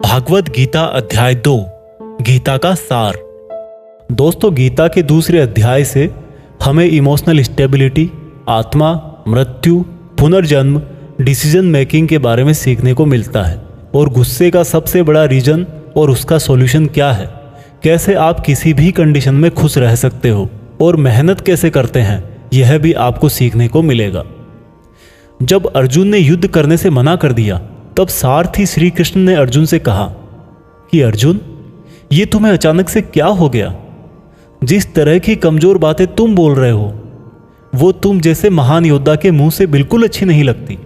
भागवत गीता अध्याय 2 गीता का सार। दोस्तों, गीता के दूसरे अध्याय से हमें इमोशनल स्टेबिलिटी, आत्मा, मृत्यु, पुनर्जन्म, डिसीजन मेकिंग के बारे में सीखने को मिलता है और गुस्से का सबसे बड़ा रीजन और उसका सॉल्यूशन क्या है, कैसे आप किसी भी कंडीशन में खुश रह सकते हो और मेहनत कैसे करते हैं, यह भी आपको सीखने को मिलेगा। जब अर्जुन ने युद्ध करने से मना कर दिया तब सारथी श्री कृष्ण ने अर्जुन से कहा कि अर्जुन, ये तुम्हें अचानक से क्या हो गया? जिस तरह की कमजोर बातें तुम बोल रहे हो वो तुम जैसे महान योद्धा के मुंह से बिल्कुल अच्छी नहीं लगती।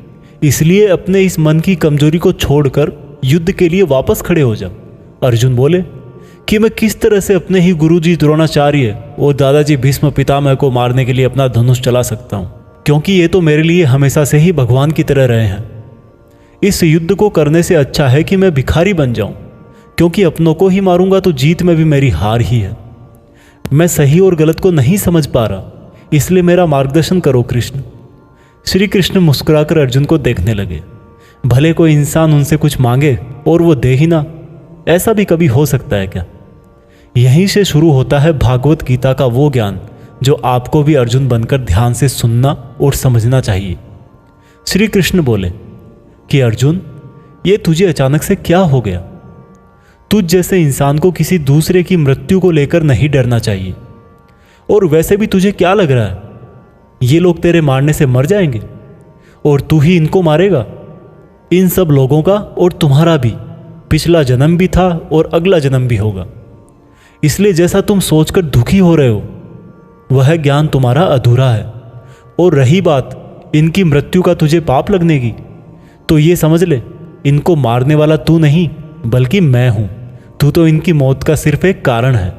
इसलिए अपने इस मन की कमजोरी को छोड़कर युद्ध के लिए वापस खड़े हो जा। अर्जुन बोले कि मैं किस तरह से अपने ही गुरुजी द्रोणाचार्य और दादाजी भीष्म पितामह को मारने के लिए अपना धनुष चला सकता हूं, क्योंकि ये तो मेरे लिए हमेशा से ही भगवान की तरह रहे हैं। इस युद्ध को करने से अच्छा है कि मैं भिखारी बन जाऊं, क्योंकि अपनों को ही मारूंगा तो जीत में भी मेरी हार ही है। मैं सही और गलत को नहीं समझ पा रहा, इसलिए मेरा मार्गदर्शन करो कृष्ण। श्री कृष्ण मुस्कुराकर अर्जुन को देखने लगे। भले कोई इंसान उनसे कुछ मांगे और वो दे ही ना, ऐसा भी कभी हो सकता है क्या? यहीं से शुरू होता है भागवत गीता का वो ज्ञान जो आपको भी अर्जुन बनकर ध्यान से सुनना और समझना चाहिए। श्री कृष्ण बोले कि अर्जुन, ये तुझे अचानक से क्या हो गया? तुझ जैसे इंसान को किसी दूसरे की मृत्यु को लेकर नहीं डरना चाहिए। और वैसे भी तुझे क्या लग रहा है, ये लोग तेरे मारने से मर जाएंगे और तू ही इनको मारेगा? इन सब लोगों का और तुम्हारा भी पिछला जन्म भी था और अगला जन्म भी होगा। इसलिए जैसा तुम सोचकर दुखी हो रहे हो वह ज्ञान तुम्हारा अधूरा है। और रही बात इनकी मृत्यु का तुझे पाप लगने की, तो ये समझ ले, इनको मारने वाला तू नहीं बल्कि मैं हूं। तू तो इनकी मौत का सिर्फ एक कारण है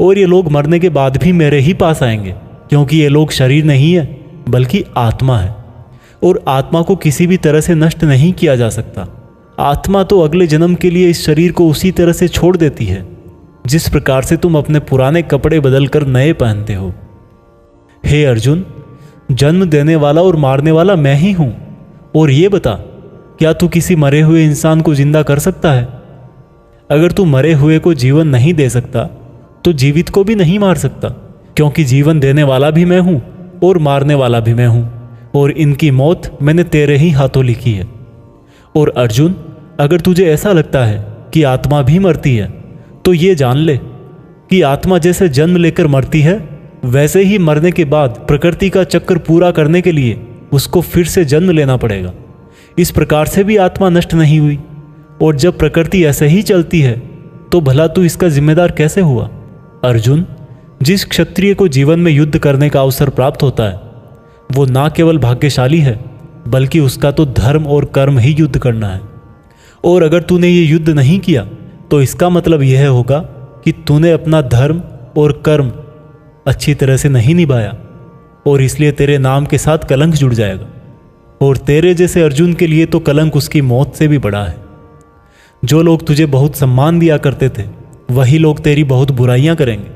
और ये लोग मरने के बाद भी मेरे ही पास आएंगे, क्योंकि ये लोग शरीर नहीं है बल्कि आत्मा है और आत्मा को किसी भी तरह से नष्ट नहीं किया जा सकता। आत्मा तो अगले जन्म के लिए इस शरीर को उसी तरह से छोड़ देती है जिस प्रकार से तुम अपने पुराने कपड़े बदलकर नए पहनते हो। हे अर्जुन, जन्म देने वाला और मारने वाला मैं ही हूं। और ये बता, क्या तू किसी मरे हुए इंसान को जिंदा कर सकता है? अगर तू मरे हुए को जीवन नहीं दे सकता तो जीवित को भी नहीं मार सकता, क्योंकि जीवन देने वाला भी मैं हूं और मारने वाला भी मैं हूं, और इनकी मौत मैंने तेरे ही हाथों लिखी है। और अर्जुन, अगर तुझे ऐसा लगता है कि आत्मा भी मरती है तो ये जान ले कि आत्मा जैसे जन्म लेकर मरती है वैसे ही मरने के बाद प्रकृति का चक्र पूरा करने के लिए उसको फिर से जन्म लेना पड़ेगा। इस प्रकार से भी आत्मा नष्ट नहीं हुई। और जब प्रकृति ऐसे ही चलती है तो भला तू इसका जिम्मेदार कैसे हुआ? अर्जुन, जिस क्षत्रिय को जीवन में युद्ध करने का अवसर प्राप्त होता है वो ना केवल भाग्यशाली है बल्कि उसका तो धर्म और कर्म ही युद्ध करना है। और अगर तूने ये युद्ध नहीं किया तो इसका मतलब यह होगा कि तूने अपना धर्म और कर्म अच्छी तरह से नहीं निभाया और इसलिए तेरे नाम के साथ कलंक जुड़ जाएगा। और तेरे जैसे अर्जुन के लिए तो कलंक उसकी मौत से भी बड़ा है। जो लोग तुझे बहुत सम्मान दिया करते थे वही लोग तेरी बहुत बुराइयां करेंगे,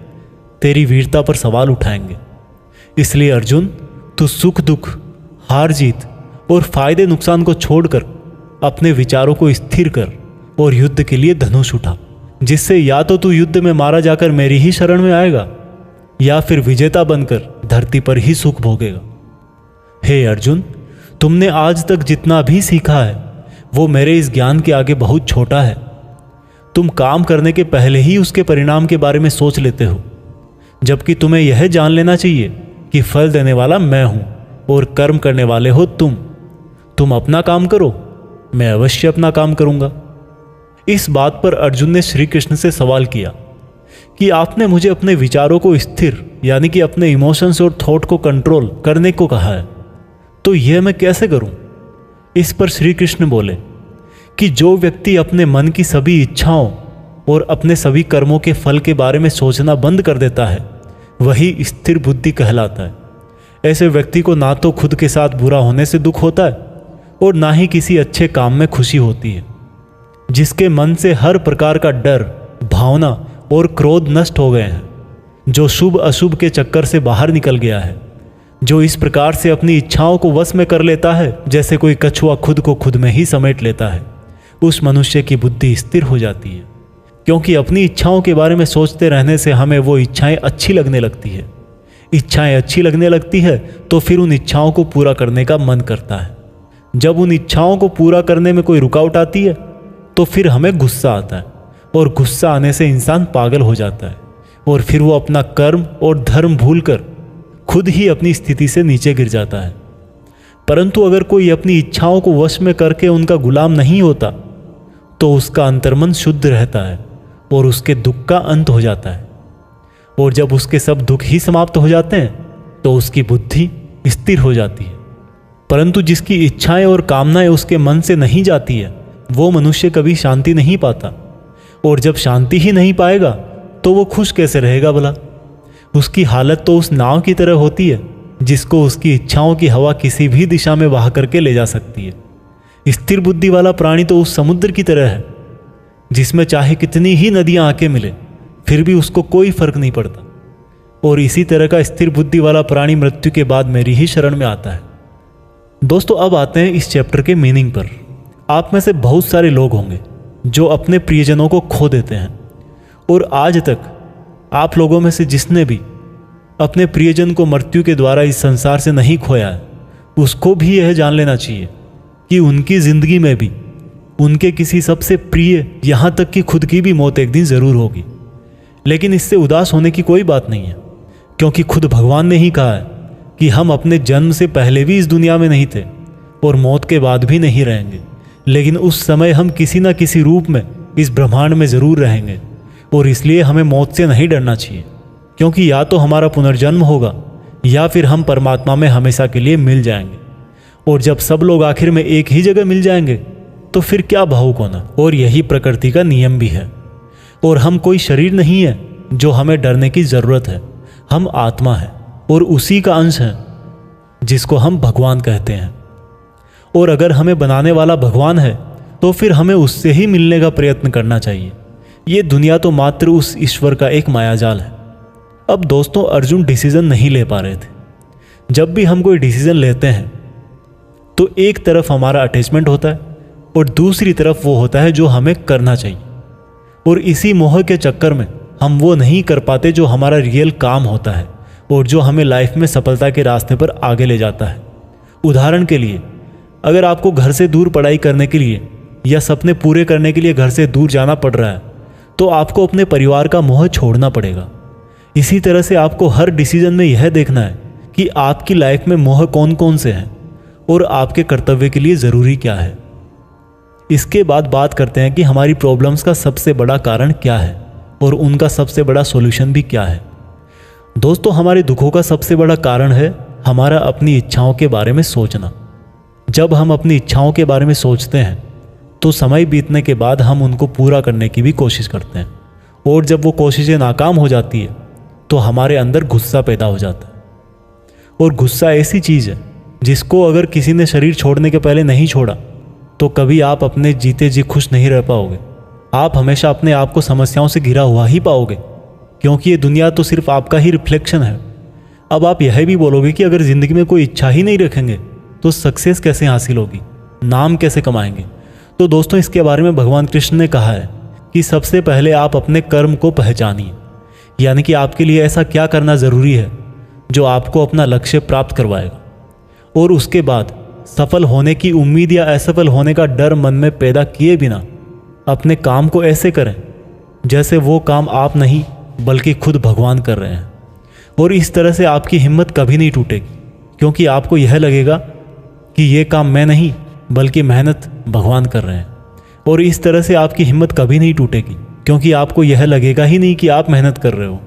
तेरी वीरता पर सवाल उठाएंगे। इसलिए अर्जुन, तू सुख दुख, हार जीत और फायदे नुकसान को छोड़कर अपने विचारों को स्थिर कर और युद्ध के लिए धनुष उठा, जिससे या तो तू युद्ध में मारा जाकर मेरी ही शरण में आएगा या फिर विजेता बनकर धरती पर ही सुख भोगेगा। हे अर्जुन, तुमने आज तक जितना भी सीखा है वो मेरे इस ज्ञान के आगे बहुत छोटा है। तुम काम करने के पहले ही उसके परिणाम के बारे में सोच लेते हो, जबकि तुम्हें यह जान लेना चाहिए कि फल देने वाला मैं हूं और कर्म करने वाले हो तुम। तुम अपना काम करो, मैं अवश्य अपना काम करूंगा। इस बात पर अर्जुन ने श्री कृष्ण से सवाल किया कि आपने मुझे अपने विचारों को स्थिर यानी कि अपने इमोशंस और थॉट को कंट्रोल करने को कहा है, तो यह मैं कैसे करूं? इस पर श्री कृष्ण बोले कि जो व्यक्ति अपने मन की सभी इच्छाओं और अपने सभी कर्मों के फल के बारे में सोचना बंद कर देता है वही स्थिर बुद्धि कहलाता है। ऐसे व्यक्ति को ना तो खुद के साथ बुरा होने से दुख होता है और ना ही किसी अच्छे काम में खुशी होती है। जिसके मन से हर प्रकार का डर, भावना और क्रोध नष्ट हो गए हैं, जो शुभ अशुभ के चक्कर से बाहर निकल गया है, जो इस प्रकार से अपनी इच्छाओं को वश में कर लेता है जैसे कोई कछुआ खुद को खुद में ही समेट लेता है, उस मनुष्य की बुद्धि स्थिर हो जाती है, क्योंकि अपनी इच्छाओं के बारे में सोचते रहने से हमें वो इच्छाएं अच्छी लगने लगती है। इच्छाएं अच्छी लगने लगती है तो फिर उन इच्छाओं को पूरा करने का मन करता है। जब उन इच्छाओं को पूरा करने में कोई रुकावट आती है तो फिर हमें गुस्सा आता है, और गुस्सा आने से इंसान पागल हो जाता है, और फिर वो अपना कर्म और धर्म भूलकर खुद ही अपनी स्थिति से नीचे गिर जाता है। परंतु अगर कोई अपनी इच्छाओं को वश में करके उनका गुलाम नहीं होता तो उसका अंतर्मन शुद्ध रहता है और उसके दुख का अंत हो जाता है। और जब उसके सब दुख ही समाप्त हो जाते हैं तो उसकी बुद्धि स्थिर हो जाती है। परंतु जिसकी इच्छाएं और कामनाएं उसके मन से नहीं जाती है, वो मनुष्य कभी शांति नहीं पाता, और जब शांति ही नहीं पाएगा तो वो खुश कैसे रहेगा भला? उसकी हालत तो उस नाव की तरह होती है जिसको उसकी इच्छाओं की हवा किसी भी दिशा में बहा करके ले जा सकती है। स्थिर बुद्धि वाला प्राणी तो उस समुद्र की तरह है जिसमें चाहे कितनी ही नदियां आके मिले फिर भी उसको कोई फर्क नहीं पड़ता। और इसी तरह का स्थिर बुद्धि वाला प्राणी मृत्यु के बाद मेरी ही शरण में आता है। दोस्तों, अब आते हैं इस चैप्टर के मीनिंग पर। आप में से बहुत सारे लोग होंगे जो अपने प्रियजनों को खो देते हैं, और आज तक आप लोगों में से जिसने भी अपने प्रियजन को मृत्यु के द्वारा इस संसार से नहीं खोया है, उसको भी यह जान लेना चाहिए कि उनकी ज़िंदगी में भी उनके किसी सबसे प्रिय, यहाँ तक कि खुद की भी मौत एक दिन ज़रूर होगी। लेकिन इससे उदास होने की कोई बात नहीं है, क्योंकि खुद भगवान ने ही कहा है कि हम अपने जन्म से पहले भी इस दुनिया में नहीं थे और मौत के बाद भी नहीं रहेंगे, लेकिन उस समय हम किसी न किसी रूप में इस ब्रह्मांड में ज़रूर रहेंगे। और इसलिए हमें मौत से नहीं डरना चाहिए, क्योंकि या तो हमारा पुनर्जन्म होगा या फिर हम परमात्मा में हमेशा के लिए मिल जाएंगे। और जब सब लोग आखिर में एक ही जगह मिल जाएंगे तो फिर क्या भावुक होना। और यही प्रकृति का नियम भी है। और हम कोई शरीर नहीं है जो हमें डरने की ज़रूरत है। हम आत्मा है और उसी का अंश है जिसको हम भगवान कहते हैं। और अगर हमें बनाने वाला भगवान है तो फिर हमें उससे ही मिलने का प्रयत्न करना चाहिए। ये दुनिया तो मात्र उस ईश्वर का एक मायाजाल है। अब दोस्तों, अर्जुन डिसीजन नहीं ले पा रहे थे। जब भी हम कोई डिसीजन लेते हैं तो एक तरफ हमारा अटैचमेंट होता है और दूसरी तरफ वो होता है जो हमें करना चाहिए। और इसी मोह के चक्कर में हम वो नहीं कर पाते जो हमारा रियल काम होता है और जो हमें लाइफ में सफलता के रास्ते पर आगे ले जाता है। उदाहरण के लिए, अगर आपको घर से दूर पढ़ाई करने के लिए या सपने पूरे करने के लिए घर से दूर जाना पड़ रहा है तो आपको अपने परिवार का मोह छोड़ना पड़ेगा। इसी तरह से आपको हर डिसीजन में यह देखना है कि आपकी लाइफ में मोह कौन कौन से हैं और आपके कर्तव्य के लिए ज़रूरी क्या है। इसके बाद बात करते हैं कि हमारी प्रॉब्लम्स का सबसे बड़ा कारण क्या है और उनका सबसे बड़ा सॉल्यूशन भी क्या है। दोस्तों, हमारे दुखों का सबसे बड़ा कारण है हमारा अपनी इच्छाओं के बारे में सोचना। जब हम अपनी इच्छाओं के बारे में सोचते हैं तो समय बीतने के बाद हम उनको पूरा करने की भी कोशिश करते हैं, और जब वो कोशिशें नाकाम हो जाती है तो हमारे अंदर गुस्सा पैदा हो जाता है। और गुस्सा ऐसी चीज़ है जिसको अगर किसी ने शरीर छोड़ने के पहले नहीं छोड़ा तो कभी आप अपने जीते जी खुश नहीं रह पाओगे। आप हमेशा अपने आप को समस्याओं से घिरा हुआ ही पाओगे, क्योंकि ये दुनिया तो सिर्फ आपका ही रिफ्लेक्शन है। अब आप यह भी बोलोगे कि अगर ज़िंदगी में कोई इच्छा ही नहीं रखेंगे तो सक्सेस कैसे हासिल होगी, नाम कैसे कमाएंगे। तो दोस्तों, इसके बारे में भगवान कृष्ण ने कहा है कि सबसे पहले आप अपने कर्म को पहचानिए, यानी कि आपके लिए ऐसा क्या करना ज़रूरी है जो आपको अपना लक्ष्य प्राप्त करवाएगा। और उसके बाद सफल होने की उम्मीद या असफल होने का डर मन में पैदा किए बिना अपने काम को ऐसे करें जैसे वो काम आप नहीं बल्कि खुद भगवान कर रहे हैं। और इस तरह से आपकी हिम्मत कभी नहीं टूटेगी, क्योंकि आपको यह लगेगा कि ये काम मैं नहीं बल्कि मेहनत भगवान कर रहे हैं। और इस तरह से आपकी हिम्मत कभी नहीं टूटेगी, क्योंकि आपको यह लगेगा ही नहीं कि आप मेहनत कर रहे हो,